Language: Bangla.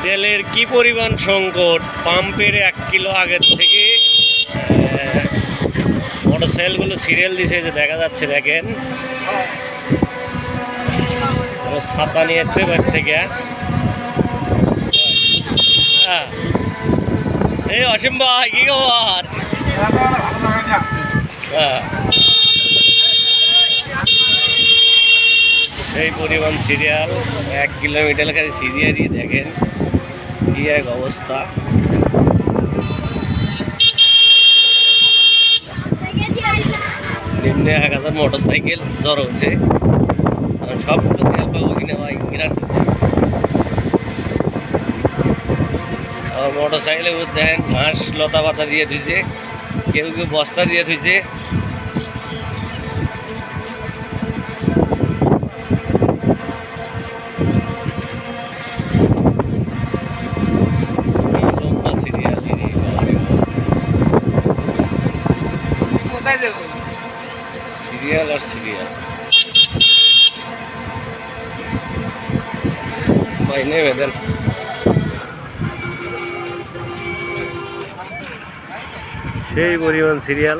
তেলের কি পরিমাণ সংকট! পাম্পের 1 কিলো আগের থেকে মোটরসাইকেলগুলো সিরিয়াল দিছে, যে দেখা যাচ্ছে, দেখেন ছাতা নিয়েছে বাড়ি থেকে। হ্যাঁ, এই অসীম ভাই, কি খবর? হ্যাঁ, এই পরিমাণ সিরিয়াল, 1 কিলোমিটার খালি সিরিয়ালই, দেখেন কি এক অবস্থা। নিম্নে 1000 মোটরসাইকেল জড়ো হয়েছে, সবগুলো তেল পাবো কিনা ভাই গ্যারান্টি। আর মোটরসাইকেলে দেখেন ঘাস লতা পাতা দিয়ে ধুইছে, কেউ কেউ বস্তা দিয়ে ধুইছে। সিরিয়াল আর সিরিয়াল ভাই, নেবে দেন। সেই পরিমাণ সিরিয়াল।